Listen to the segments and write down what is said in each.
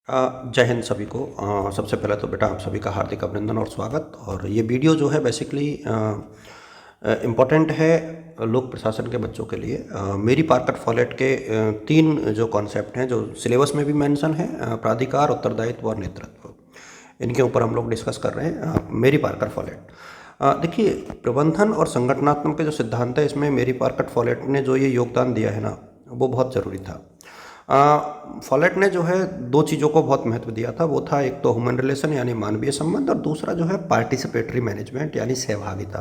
जय हिंद सभी को। सबसे पहले तो बेटा आप सभी का हार्दिक अभिनंदन और स्वागत। और ये वीडियो जो है बेसिकली इम्पोर्टेंट है लोक प्रशासन के बच्चों के लिए। मेरी पारकर फॉलेट के तीन जो कॉन्सेप्ट हैं जो सिलेबस में भी मेंशन है, प्राधिकार, उत्तरदायित्व और नेतृत्व, इनके ऊपर हम लोग डिस्कस कर रहे हैं। मेरी पारकर फॉलेट, देखिए, प्रबंधन और संगठनात्मक के जो सिद्धांत है इसमें मेरी पारकर फॉलेट ने जो ये योगदान दिया है ना, वो बहुत ज़रूरी था। फॉलेट ने जो है दो चीज़ों को बहुत महत्व दिया था। वो था एक तो ह्यूमन रिलेशन यानी मानवीय संबंध, और दूसरा जो है पार्टिसिपेटरी मैनेजमेंट यानी सहभागिता।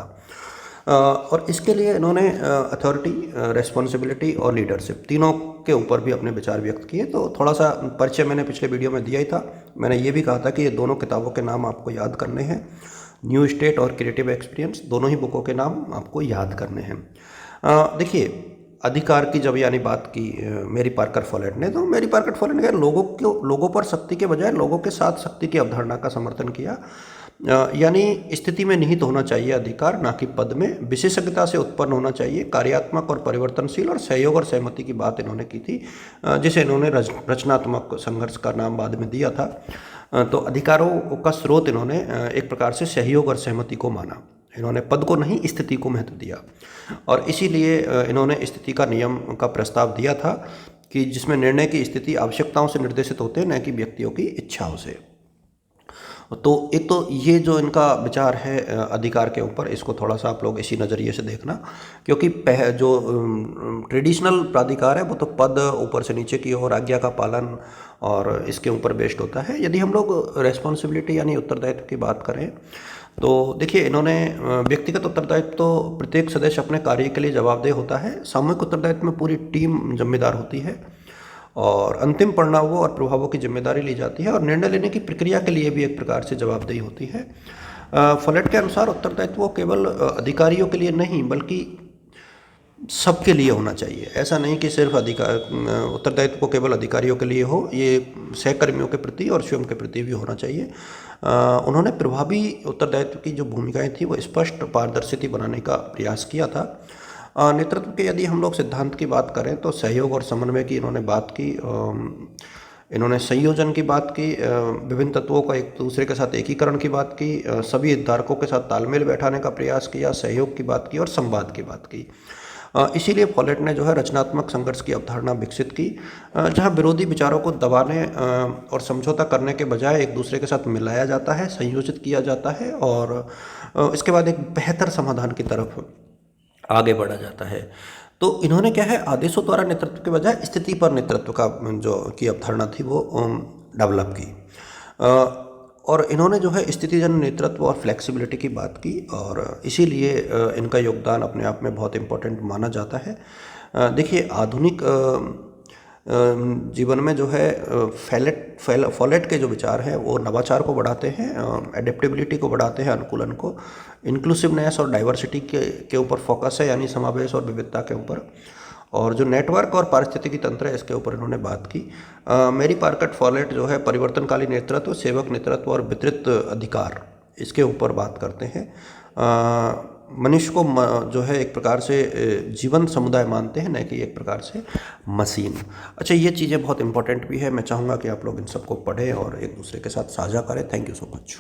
और इसके लिए इन्होंने अथॉरिटी, रेस्पॉन्सिबिलिटी और लीडरशिप तीनों के ऊपर भी अपने विचार व्यक्त किए। तो थोड़ा सा परिचय मैंने पिछले वीडियो में दिया ही था। मैंने ये भी कहा था कि ये दोनों किताबों के नाम आपको याद करने हैं। न्यू स्टेट और क्रिएटिव एक्सपीरियंस, दोनों ही बुकों के नाम आपको याद करने हैं। देखिए, अधिकार की जब यानी बात की मेरी पारकर फॉलेट ने, तो मेरी पारकर फॉलेट ने लोगों पर शक्ति के बजाय लोगों के साथ शक्ति की अवधारणा का समर्थन किया। यानी स्थिति में निहित होना चाहिए अधिकार, ना कि पद में। विशेषज्ञता से उत्पन्न होना चाहिए, कार्यात्मक और परिवर्तनशील, और सहयोग और सहमति की बात इन्होंने की थी, जिसे इन्होंने रचनात्मक संघर्ष का नाम बाद में दिया था। तो अधिकारों का स्रोत इन्होंने एक प्रकार से सहयोग और सहमति को माना। इन्होंने पद को नहीं, स्थिति को महत्व दिया। और इसीलिए इन्होंने स्थिति का नियम का प्रस्ताव दिया था कि जिसमें निर्णय की स्थिति आवश्यकताओं से निर्देशित होते हैं, न कि व्यक्तियों की इच्छाओं से। तो एक तो ये जो इनका विचार है अधिकार के ऊपर, इसको थोड़ा सा आप लोग इसी नज़रिए से देखना, क्योंकि जो ट्रेडिशनल प्राधिकार है वो तो पद, ऊपर से नीचे की ओर आज्ञा का पालन और इसके ऊपर बेस्ड होता है। यदि हम लोग रेस्पॉन्सिबिलिटी यानी उत्तरदायित्व की बात करें, तो देखिए, इन्होंने व्यक्तिगत उत्तरदायित्व तो प्रत्येक सदस्य अपने कार्य के लिए जवाबदेह होता है। सामूहिक उत्तरदायित्व में पूरी टीम जिम्मेदार होती है और अंतिम परिणामों और प्रभावों की जिम्मेदारी ली जाती है, और निर्णय लेने की प्रक्रिया के लिए भी एक प्रकार से जवाबदेही होती है। फॉलेट के अनुसार उत्तरदायित्व केवल अधिकारियों के लिए नहीं बल्कि सबके लिए होना चाहिए। ऐसा नहीं कि सिर्फ उत्तरदायित्व को केवल अधिकारियों के लिए हो, ये सहकर्मियों के प्रति और स्वयं के प्रति भी होना चाहिए। उन्होंने प्रभावी उत्तरदायित्व की जो भूमिकाएं थी वो स्पष्ट पारदर्शिता बनाने का प्रयास किया था। नेतृत्व के यदि हम लोग सिद्धांत की बात करें तो सहयोग और समन्वय की इन्होंने बात की। इन्होंने संयोजन की बात की, विभिन्न तत्वों का एक दूसरे के साथ एकीकरण की बात की, सभी हितधारकों के साथ तालमेल बैठाने का प्रयास किया, सहयोग की बात की और संवाद की बात की। इसीलिए फॉलेट ने जो है रचनात्मक संघर्ष की अवधारणा विकसित की, जहां विरोधी विचारों को दबाने और समझौता करने के बजाय एक दूसरे के साथ मिलाया जाता है, संयोजित किया जाता है, और इसके बाद एक बेहतर समाधान की तरफ आगे बढ़ा जाता है। तो इन्होंने क्या है, आदेशों द्वारा नेतृत्व के बजाय स्थिति पर नेतृत्व का जो की अवधारणा थी वो डेवलप की। और इन्होंने जो है स्थितिजन्य नेतृत्व और फ्लेक्सिबिलिटी की बात की, और इसीलिए इनका योगदान अपने आप में बहुत इम्पोर्टेंट माना जाता है। देखिए, आधुनिक जीवन में जो है फॉलेट के जो विचार हैं वो नवाचार को बढ़ाते हैं, एडेप्टेबिलिटी को बढ़ाते हैं, अनुकूलन को, इंक्लूसिवनेस और डाइवर्सिटी के ऊपर फोकस है, यानी समावेश और विविधता के ऊपर, और जो नेटवर्क और पारिस्थितिकी तंत्र है इसके ऊपर इन्होंने बात की। मेरी पारकर फॉलेट जो है परिवर्तनकाली नेतृत्व, सेवक नेतृत्व और वितरित अधिकार, इसके ऊपर बात करते हैं। मनुष्य को जो है एक प्रकार से जीवन समुदाय मानते हैं, न कि एक प्रकार से मशीन। अच्छा, ये चीज़ें बहुत इंपॉर्टेंट भी है। मैं चाहूँगा कि आप लोग इन सबको पढ़ें और एक दूसरे के साथ साझा करें। Thank you so much.